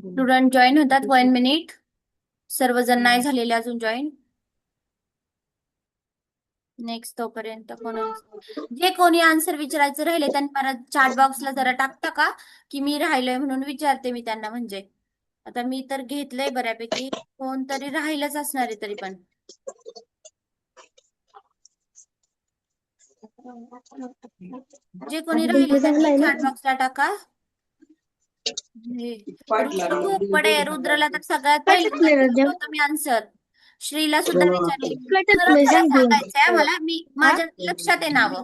Student join होतात 1 minute. सर्वजण नाही झालेले अजून जॉईन. नेक्स्ट तोपर्यंत जे कोणी आन्सर विचारायचं राहिले त्यांनी परत चॅट बॉक्सला जरा टाकता का, की मी राहिलोय म्हणून विचारते मी त्यांना. म्हणजे आता मी तर घेतलंय बऱ्यापैकी, कोणतरी राहिलंच असणार आहे तरी पण. जे कोणी राहिले त्यांनी चॅट बॉक्सला टाका. रुद्र घोरपडे, रुद्रला तर सगळ्यात पहिल्यांदा विचारलं होतं मी आन्सर. श्रीला सुद्धा विचारले. खरं खरं सांगायचंय मला, मी माझ्या लक्षात आहे नावं.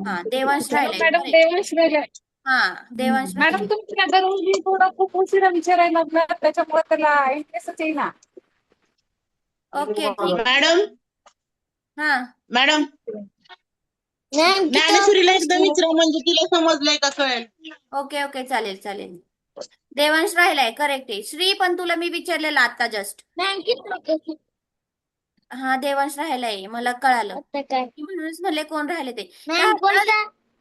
हा देवांश राहिलाय. मॅडम देवांश राहिलाय. हा देवांश मॅडम राहिलाय. तुमच्या दररोज थोडा खूप उशिरा विचारायला लागला, त्याच्यामुळे त्याला इंटरेस्टच येईना. ओके ठीक. मॅडम हा मॅडम ज्ञानेश्वरीला एकदा विचारा, म्हणजे तिला समजलंय का कळेल. ओके ओके चालेल चालेल. देवांश राहिलाय, करेक्ट आहे. श्री पण तुला मी विचारलेलं आता जस्ट. हा देवांश राहिलाय, मला कळालं. म्हणूनच म्हणले कोण राहिले ते.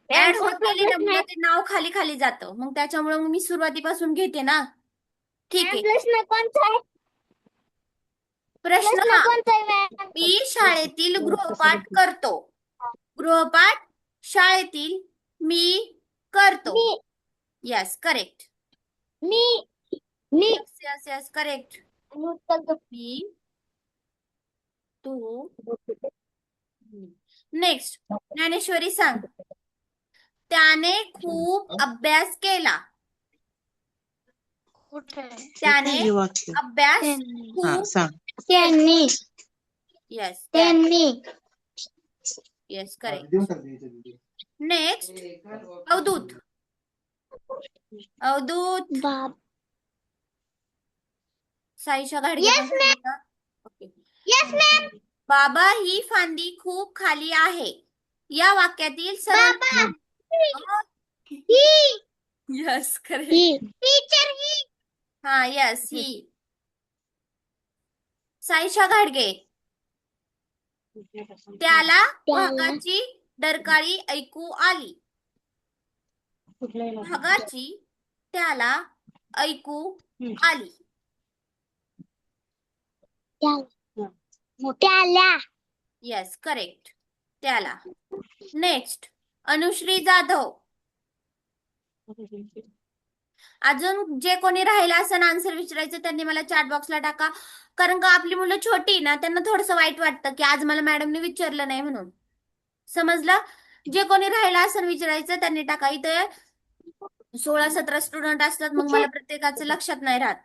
ऍड होत गेले ना मग ते नाव खाली खाली जातं, मग त्याच्यामुळे मी सुरुवातीपासून घेते ना. ठीक आहे. प्रश्न हा, मी शाळेतील गृहपाठ करतो. गृहपाठ शाळेतील मी करतो. Yes correct. Yes yes correct. मी तू. नेक्स्ट ज्ञानेश्वरी सांग. त्याने खूप अभ्यास केला. त्याने अभ्यास खूप. Yes yes correct. Next Avadhoot. Avadhoot. Saisha घाडगे. ओके. बाबा ही फांदी खूप खाली आहे. या वाक्यातील सर्व. Yes correct. हा यस ही. साईशा घाडगे. त्याला वाघाची डरकाळी ऐकू आली. वाघाची त्याला ऐकू आली. Yes correct. त्याला. नेक्स्ट अनुश्री जाधव. अजून जे कोणी राहिला असं आन्सर विचारायचं त्यांनी मला चॅट बॉक्सला टाका. कारण का आपली मुलं छोटी ना, त्यांना थोडस वाईट वाटतं की आज मला मॅडमने विचारलं नाही म्हणून. समजलं. जे कोणी राहिला असं विचारायचं त्यांनी टाका. इथे 16-17 स्टुडंट असतात, मग मला प्रत्येकाचं लक्षात नाही राहत.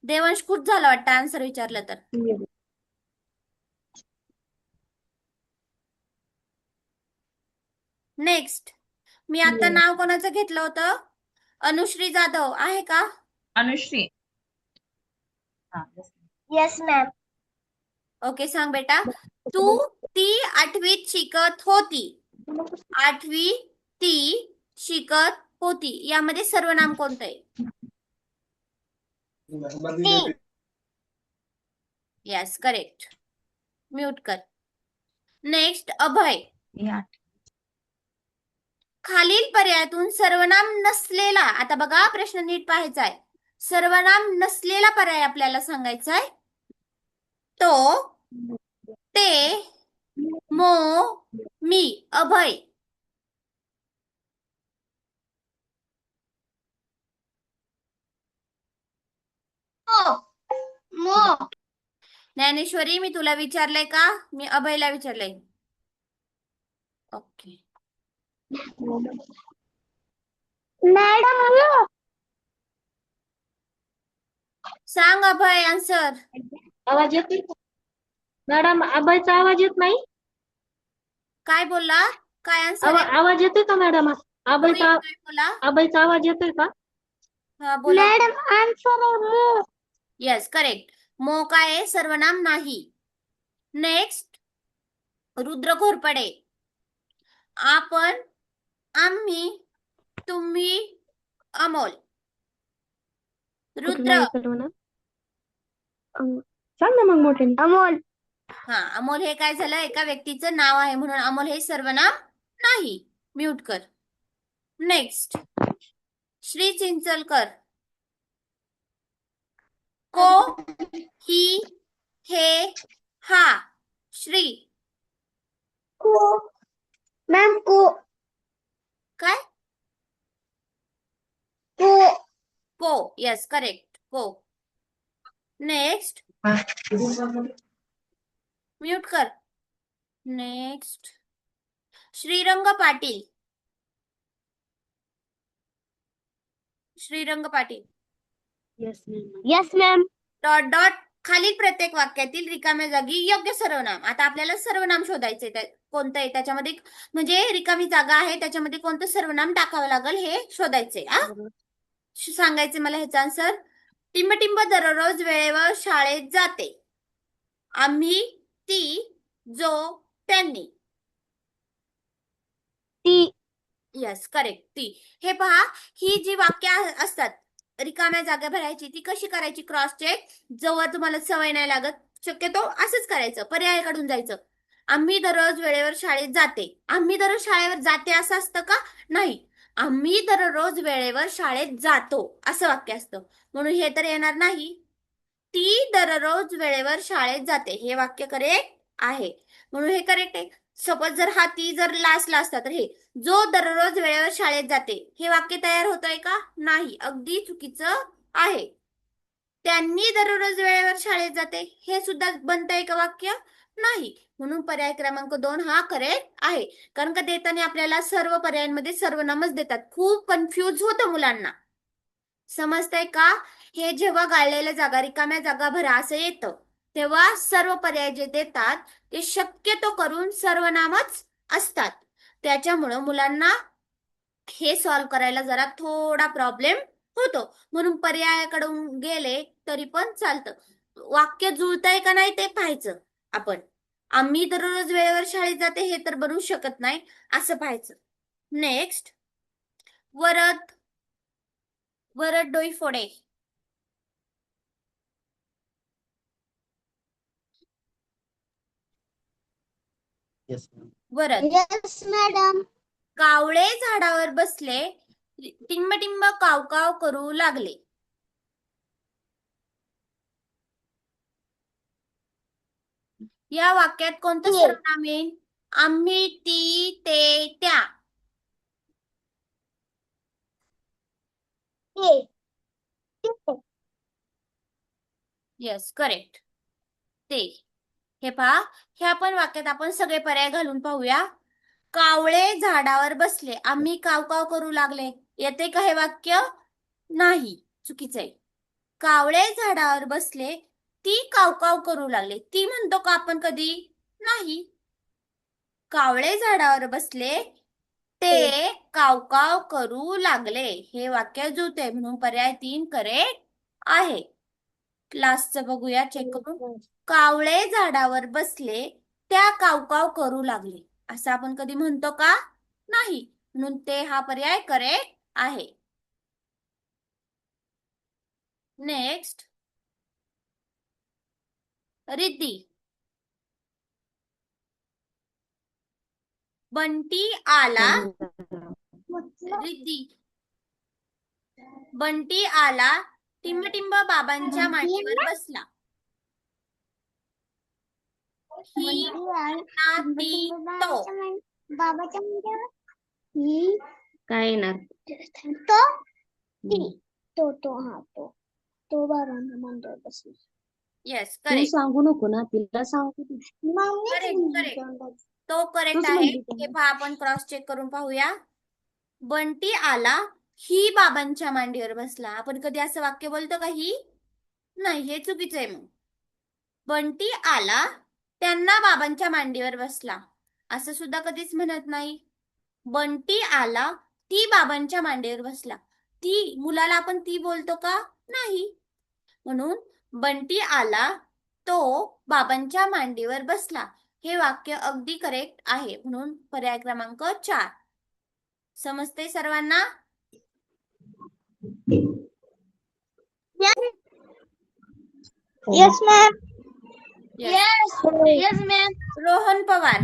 देवांश खूप झालं वाटतं आन्सर विचारलं तर. नेक्स्ट मी आता नाव कोणाचं घेतलं होतं. अनुश्री जाधव आहे का. अनुश्री. Yes ma'am. ओके सांग बेटा. तू ती 8वीत शिकत होती. 8वी ती शिकत होती यामध्ये सर्वनाम कोणतं आहे. Yes correct. म्यूट कर. नेक्स्ट अभय. खालील पर्यायातून सर्वनाम नसलेला. आता बघा प्रश्न नीट पाहायचा आहे. सर्वनाम नसलेला पर्याय आपल्याला सांगायचा आहे. तो, ते, मो, मी. अभय. ज्ञानेश्वरी मी तुला विचारलंय का. मी अभयला विचारलंय. ओके मॅडम सांग अभय आन्सर. आवाज येतोय मॅडम. अभयचा आवाज येत नाही. काय बोलला. काय आन्सर आहे. आवाज येतोय का मॅडम. अभयचा बोला. अभयचा आवाज येतोय का. हा बोला. Madam answer. Yes correct. मो काय आहे सर्वनाम नाही. नेक्स्ट रुद्र घोरपडे. आपण, आम्ही, तुम्ही, अमोल. रुद्र. सांग ना मग मोठ्याने. अमोल. हा, अमोल हे काय झालं, एका व्यक्तीचं नाव आहे म्हणून अमोल हे सर्वनाम नाही. म्यूट कर. नेक्स्ट, श्री चिंचलकर. को, ही, हे, हा. श्री. को. मॅम को. काय? को. को. Yes, correct. को. नेक्स्ट, म्यूट कर. Next, Shrirang Patil. Shrirang Patil. Yes ma'am. Dot dot खालील प्रत्येक वाक्यातील रिकाम्या जागी योग्य सर्वनाम. आता आपल्याला सर्वनाम शोधायचे, कोणतं आहे त्याच्यामध्ये, म्हणजे रिकामी जागा आहे त्याच्यामध्ये कोणतं सर्वनाम टाकावं लागेल हे शोधायचे. सांगायचे मला ह्याचा आन्सर. टिंबटिंब दररोज वेळेवर शाळेत जाते. आम्ही, ती, जो, त्यांनी. ती. Yes, correct. ती. हे पहा, ही जी वाक्य असतात रिकाम्या जागा भरायची, ती कशी करायची क्रॉस चेक. जेव्हा तुम्हाला सवय नाही लागत, शक्यतो असंच करायचं, पर्याय काढून जायचं. आम्ही दररोज वेळेवर शाळेत जाते. आम्ही दररोज शाळेवर जाते असं असतं का? नाही. आम्ही दररोज वेळेवर शाळेत जातो असं वाक्य असतं, म्हणून हे तर येणार नाही. ती दररोज वेळेवर शाळेत जाते हे वाक्य करेक्ट आहे, म्हणून हे करेक्ट आहे. सपोज जर हा ती जर लास्टला असता तर हे जो दररोज वेळेवर शाळेत जाते हे वाक्य तयार होतंय का? नाही, अगदी चुकीचं आहे. त्यांनी दररोज वेळेवर शाळेत जाते हे सुद्धा बनतंय का वाक्य? नाही, म्हणून पर्याय क्रमांक 2 हा करेक्ट आहे. कारण का देताना आपल्याला सर्व पर्यायांमध्ये सर्वनामच देतात, खूप कन्फ्यूज होतं मुलांना. समजतंय का? हे जेव्हा गाळलेल्या जागा रिकाम्या जागा भरा असं येतं तेव्हा सर्व पर्याय जे देतात ते शक्यतो करून सर्वनामच असतात. त्याच्यामुळं मुलांना हे सॉल्व्ह करायला जरा थोडा प्रॉब्लेम होतो, म्हणून पर्यायाकडून गेले तरी पण चालतं. वाक्य जुळतंय का नाही ते पाहायचं आपण. आम्ही दररोज वेळेवर शाळेत जाते हे तर बनवू शकत नाही, असं पाहायचं. Next, Varad. Varad Doiphode. Varad. Yes madam. कावळे झाडावर बसले, टिंबटिंब कावकाव करू लागले. या वाक्यात कोणतं ते. सर्वनाम येईल? आम्ही, ती, ते, त्या. ते. ते. Yes, correct. ते. हे पहा, ह्या पण वाक्यात आपण सगळे पर्याय घालून पाहूया. कावळे झाडावर बसले, आम्ही कावकाव करू लागले. येते का हे वाक्य? नाही, चुकीचं आहे. कावळे झाडावर बसले, ती कावकाव करू लागले. ती म्हणतो का आपण कधी? नाही. कावळे झाडावर बसले, ते कावकाव करू लागले हे वाक्य जुळते, म्हणून पर्याय 3 करेक्ट आहे. लास्टचं बघूया चेक करून. कावळे झाडावर बसले, त्या कावकाव करू लागले असं आपण कधी म्हणतो का? नाही, म्हणून ते हा पर्याय करेक्ट आहे. नेक्स्ट, रिद्धी. बंटी आला. रिद्धी. बंटी आला, टिंबटिंब बाबांच्या मांडीवर बसला. ही, ना, ती, तो. बाबाच्या मुलावर ही काय येणार? तो. ती. तो हा तो बाबांना मांडीवर बसला. येस, तू करेक्ट. सांगू नको ना, तिला सांगू. करेक्ट. तो करेक्ट तूच आहे. म्हणली हे त्यांना. पहा, आपण क्रॉस चेक करून पाहूया. बंटी आला, ही बाबांच्या मांडीवर बसला. आपण कधी असं वाक्य बोलतो का ही? नाही, हे चुकीचं आहे. मग बंटी आला, त्यांना बाबांच्या मांडीवर बसला असं सुद्धा कधीच म्हणत नाही. बंटी आला, ती बाबांच्या मांडीवर बसला. ती मुलाला आपण ती बोलतो का? नाही, म्हणून बंटी आला, तो बाबांच्या मांडीवर बसला हे वाक्य अगदी करेक्ट आहे, म्हणून पर्याय क्रमांक 4. समजते सर्वांना? Yes ma'am. Yes. Yes ma'am. Rohan Pawar.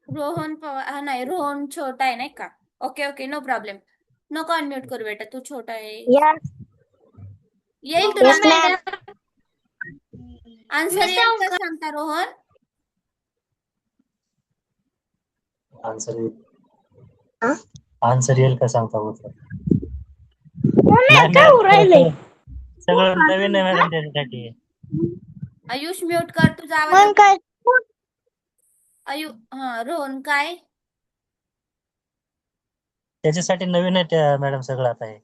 Rohan Pawar हा नाही, रोहन छोटा आहे नाही का? Okay okay, no problem. नको अनम्यूट करू बेटा, तू छोटा आहे. यस. येईल तुला यस मॅम. आन्सर येईल का सांगता रोहन? आन्सर येईल का सांगता उत्तर? काय मॅडम, उरायलंय? सगळं नवीन आहे मॅडम त्याच्यासाठी. आयुष म्यूट कर तुझा आवाज. मग काय? हा रोहन काय? त्याच्यासाठी नवीन आहे त्या मॅडम सगळं आता हे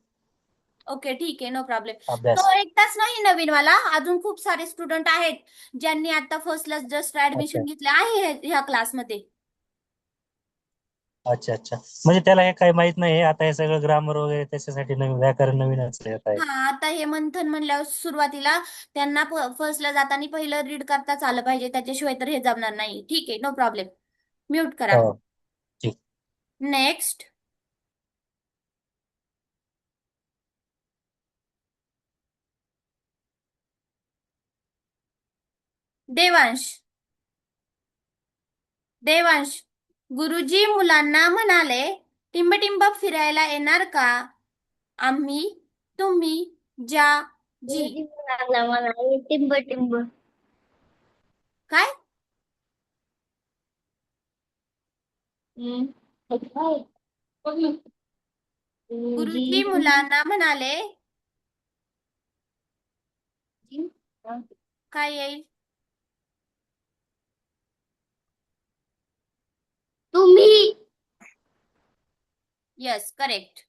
ओके ठीक आहे, नो प्रॉब्लेम. अभ्यास. तो एकटाच नाही नवीन वाला, अजून खूप सारे स्टुडंट आहेत ज्यांनी आता फर्स्टला जस्ट ऍडमिशन घेतले आहे ह्या क्लासमध्ये. अच्छा अच्छा, म्हणजे त्याला हे काही माहित नाही. आता हे सगळं ग्रामर वगैरे त्याच्यासाठी नवीन व्याकरण नवीनच आहे आता हे. हा, आता हे मंथन म्हणल्यावर सुरुवातीला त्यांना फर्स्टला जाताना पहिलं रीड करताच आलं पाहिजे, त्याच्याशिवाय तर हे जमणार नाही. ठीक आहे, नो प्रॉब्लेम. म्यूट करा. हो ठीक. नेक्स्ट. देवांश. देवांश, गुरुजी मुलांना म्हणाले, टिंब फिरायला येणार का? आम्ही, तुम्ही, ज्या, जी. टिंब टिंब. काय? गुरुजी मुलांना म्हणाले, काय येईल? तुम्ही. Yes, correct.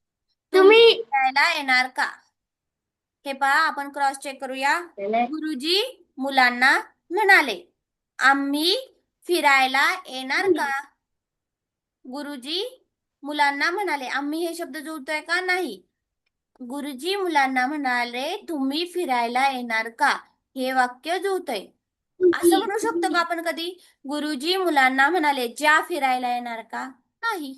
तुम्ही. फिरायला येणार का? हे पहा, आपण क्रॉस चेक करूया. गुरुजी मुलांना म्हणाले, आम्ही फिरायला येणार का? गुरुजी मुलांना म्हणाले, आम्ही हे शब्द जुळतोय का? नाही. गुरुजी मुलांना म्हणाले, तुम्ही फिरायला येणार का? हे वाक्य जुळतंय. असं म्हणू शकतो का आपण कधी? गुरुजी मुलांना म्हणाले, ज्या फिरायला येणार का? नाही.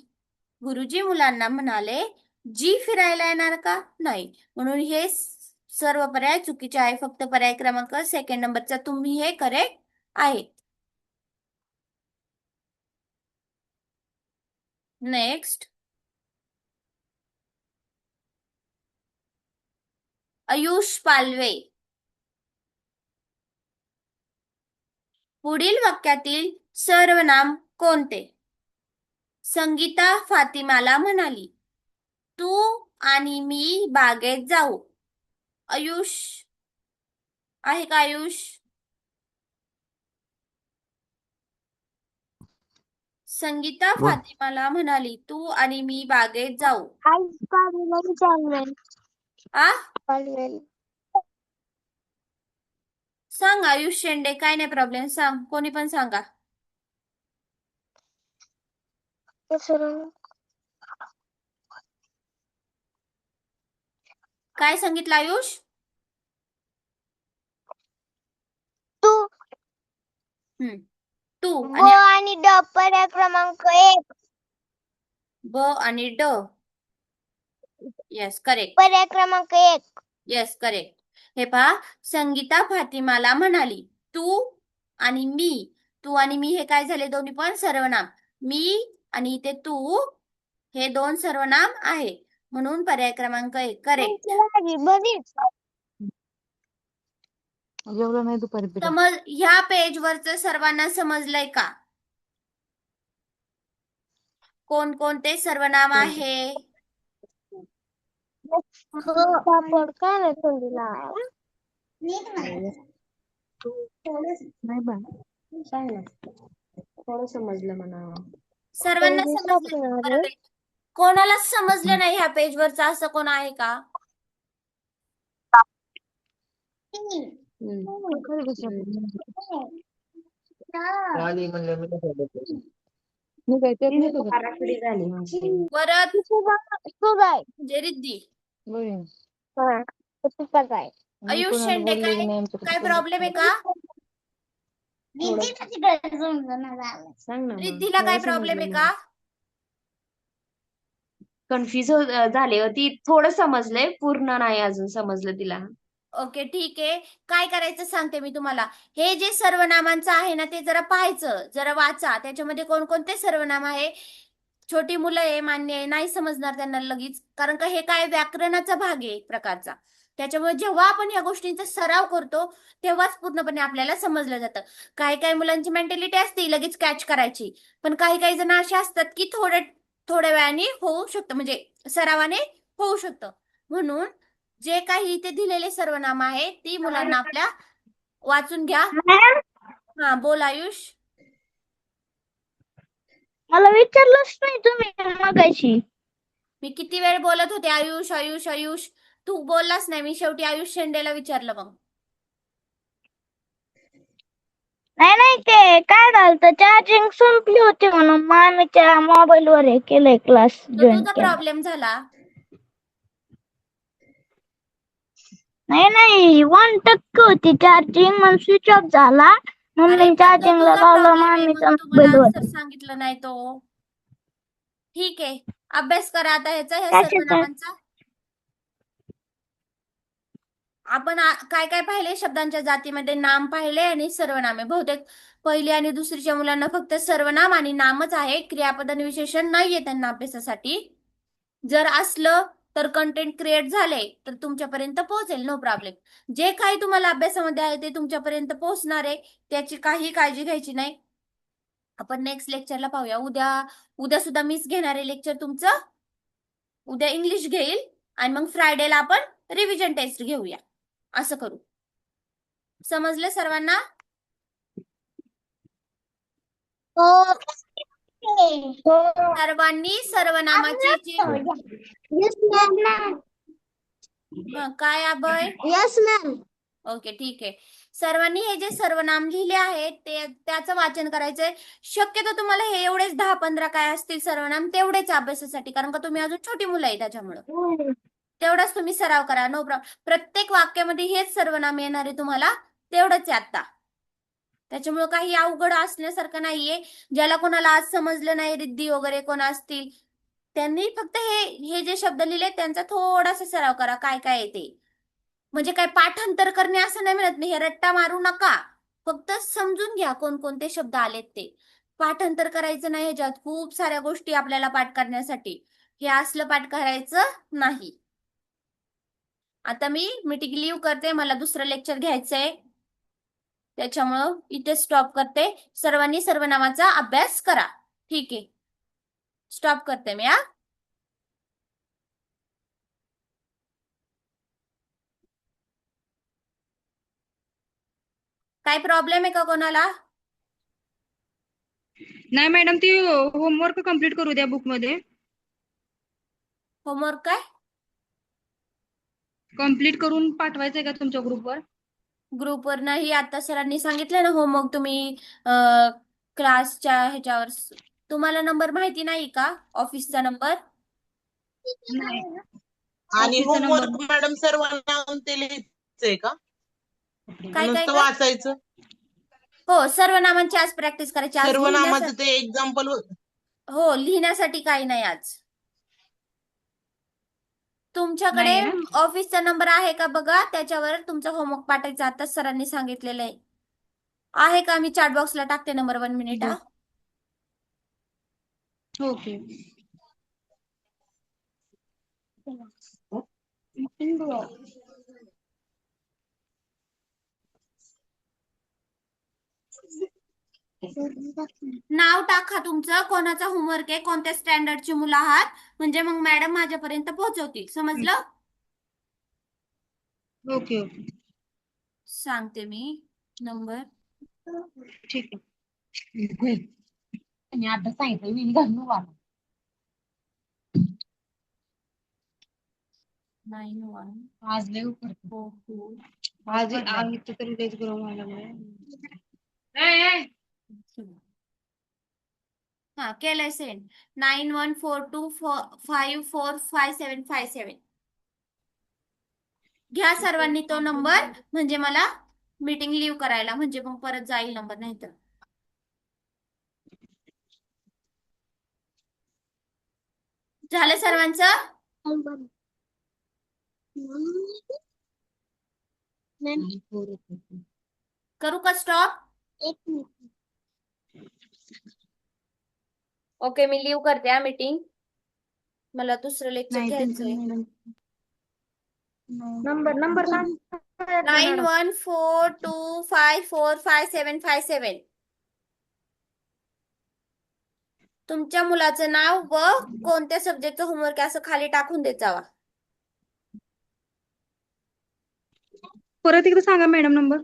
गुरुजी मुलांना म्हणाले, जी फिरायला येणार का? नाही. म्हणून हे सर्व पर्याय चुकीचे आहे. फक्त पर्याय क्रमांक सेकंड नंबरचा तुम्ही हे करेक्ट आहे. नेक्स्ट. आयुष पालवे. पुढील वाक्यातील सर्वनाम कोणते? संगीता फातिमाला म्हणाली, तू आणि मी बागेत जाऊ. आयुष आहे का? आयुष. संगीता फातिमाला म्हणाली, तू आणि मी बागेत जाऊ. आ सांग आयुष शेंडे, काय नाही प्रॉब्लेम, सांग. कोणी पण सांगा. काय सांगितलं आयुष? तू. तू ब आणि ड पर्याय क्रमांक 1. ब आणि ड. Yes, correct. पर्याय क्रमांक 1. Yes, correct. हे पहा, संगीता फातिमाला म्हणाली, तू आणि मी. तू आणि मी हे काय झाले? दोन्ही पण सर्वनाम. मी आणि इथे तू हे दोन सर्वनाम आहे. म्हणून पर्याय क्रमांक 1 करेक्ट. समज ह्या पेज वरच सर्वांना समजलंय का? कोणकोणते सर्वनाम आहे? सर्वांना समजलं? बरोबर. कोणाला समजलं नाही ह्या पेज वरच असं कोण आहे का? परत म्हणजे रिद्धी. आयुष शेंडे, काय प्रॉब्लेम आहे का? रिद्धीला काय प्रॉब्लेम आहे का? कन्फ्युज झाले. ती थोडं समजलंय, पूर्ण नाही अजून समजलं तिला. ओके ठीक आहे. काय करायचं सांगते मी तुम्हाला. हे जे सर्वनामांचं आहे ना ते जरा पाहायचं, जरा वाचा. त्याच्यामध्ये कोणकोणते सर्वनाम आहे. छोटी मुलं आहे, मान्य आहे, नाही समजणार त्यांना लगेच, कारण का हे काय व्याकरणाचा भाग आहे एक प्रकारचा. त्याच्यामुळे जेव्हा आपण या गोष्टींचा सराव करतो तेव्हाच पूर्णपणे आपल्याला समजलं जातं. काही काही मुलांची मेंटॅलिटी असते लगेच कॅच करायची, पण काही काही जण असे असतात की थोड्या वेळाने होऊ शकतं, म्हणजे सरावाने होऊ शकतं. म्हणून जे काही इथे दिलेले सर्वनाम आहे ती मुलांना आपल्या वाचून घ्या. मॅम हा बोल आयुष. मला विचारलंच नाही तुम्ही मगाशी. मी किती वेळ बोलत होते आयुष आयुष आयुष, तू बोललास नाही. मी शेवटी आयुष शेंडेला विचारलं मग. नाही ते काय झालं, चार्जिंग संपली होती म्हणून मामीच्या मोबाईल वर हे केलंय, क्लास तो जॉईन तुझा केला. प्रॉब्लेम झाला. नाही 1% होती चार्जिंग, मग स्विच ऑफ झाला. अरे मम्मी पण तो चार्जिंगला तुझा लावलं प्रॉब्लेम आहे, मग मामीच्या तू मला मोबाईल आन्सर वर. सांगितलं नाही तो. ठीक आहे, अभ्यास करा आता ह्या कशाचा? सर्वनामांचा. आपण काय काय पाहिले शब्दांच्या जातीमध्ये, नाम पाहिले आणि सर्वनामे. बहुतेक पहिली आणि दुसरीच्या मुलांना फक्त सर्वनाम आणि नामच आहे, क्रियापद आणि विशेषण नाहीये त्यांना अभ्यासासाठी. जर असलं तर कंटेंट क्रिएट झाले तर तुमच्यापर्यंत पोहोचेल, नो प्रॉब्लेम. जे काही तुम्हाला अभ्यासामध्ये आहे ते तुमच्यापर्यंत पोहोचणार आहे, त्याची काही काळजी घ्यायची नाही. आपण नेक्स्ट लेक्चरला पाहूया. उद्या सुद्धा मीच घेणार आहे लेक्चर तुमचं. उद्या इंग्लिश घेईल आणि मग फ्रायडेला आपण रिव्हिजन टेस्ट घेऊया. असं करू. समजलं सर्वांना? सर्वांनी सर्वनामाचे जे काय अभय? Yes ma'am. ओके ठीक आहे. सर्वांनी हे जे सर्वनाम लिहिले आहेत ते त्याचं वाचन करायचंय. शक्यतो तुम्हाला हे एवढेच 10-15 काय असतील सर्वनाम तेवढेच अभ्यासासाठी, कारण का तुम्ही अजून छोटी मुलं आहे त्याच्यामुळं तेवढाच तुम्ही सराव करा, नो प्रॉब्लेम. प्रत्येक वाक्यामध्ये हेच सर्वनाम येणार आहे तुम्हाला, तेवढंच आहे आता. त्याच्यामुळे काही अवघड असण्यासारखं नाहीये. ज्याला कोणाला आज समजलं नाही, रिद्धी वगैरे कोण असतील, त्यांनी फक्त हे जे शब्द लिहिले त्यांचा थोडासा सराव करा, काय काय येते. म्हणजे काय पाठांतर करणे असं नाही म्हणत नाही, हे रट्टा मारू नका. फक्त समजून घ्या कोणकोणते शब्द आलेत ते. पाठांतर करायचं नाही, ह्याच्यात खूप साऱ्या गोष्टी आपल्याला पाठ करण्यासाठी. हे असलं पाठ करायचं नाही. आता मी मीटिंग लिव्ह करते, मला दुसरं लेक्चर घ्यायचंय, त्याच्यामुळं इथे स्टॉप करते. सर्वांनी सर्वनामाचा अभ्यास करा. ठीक आहे, स्टॉप करते मी. काय प्रॉब्लेम आहे का कोणाला? नाही मॅडम, ती होमवर्क कम्प्लीट करू द्या बुक मध्ये. होमवर्क काय? कम्प्लीट करून पाठवायचंय का तुमच्या ग्रुपवर? ग्रुपवर नाही, आता सरांनी सांगितलं ना होमवर्क तुम्ही क्लासच्या ह्याच्यावर. तुम्हाला नंबर माहिती नाही का ऑफिसचा नंबर? नाही. आणि ऑफिसचा होमवर्क नंबर मॅडम सर्वांना ते लिहायचंय का? काय काय नुसतं काय? वाचायचं? हो, सर्वनामांची आज प्रॅक्टिस करायची. आज सर्वनामाचं लिहिण्यासाठी. ते एक्झाम्पल. हो, लिहिण्यासाठी काही नाही आज. तुमच्याकडे नाहीये ना? ऑफिसचा नंबर आहे का बघा, त्याच्यावर तुमचा होमवर्क पाठायचा. आता सरांनी सांगितलेलं आहे का? मी चॅट बॉक्सला टाकते नंबर, 1 मिनिट. ओके. नाव टाका तुमचं, कोणाचा होमवर्क आहे, कोणत्या स्टँडर्डची मुलं आहात, म्हणजे मग मॅडम माझ्यापर्यंत पोहोचवतील. समजलं? ओके ओके सांगते मी नंबर. ठीक आहे. आणि आता सांगितलं मी घालून वाला. 9144. आज लय आज इथं तरी तेच गरम व्हायला हा, केलंय सेंड. 9142545757. घ्या सर्वांनी तो नंबर, म्हणजे मला मीटिंग लिव्ह करायला, म्हणजे मग परत जाईल नंबर, नाही तर. झालं सर्वांचं? करू का स्टॉप? ओके, मी लिव्ह करते हा मीटिंग. मला दुसरं लेक्चर नाही घ्यायचंय. नंबर 9142545757. तुमच्या मुलाचं नाव व कोणत्या सब्जेक्टचं होमवर्क असं खाली टाकून देत जावा. परत एकदा सांगा madam number.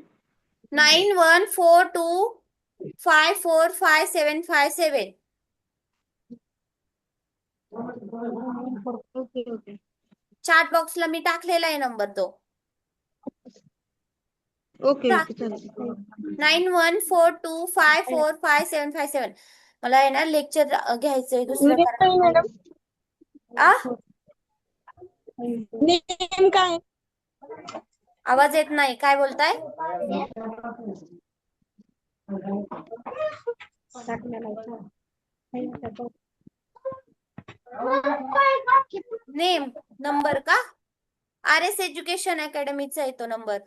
9142545757. Okay okay chat बॉक्सला मी टाकलेला आहे नंबर तो. ओके ओके चालेल. 9142545757. मला आहे ना लेक्चर घ्यायचंय दुसरं कारण. आ? नेम काय? आवाज येत नाही, काय बोलताय? नेम नंबर का? RS एज्युकेशन अकॅडमीचा आहे तो नंबर.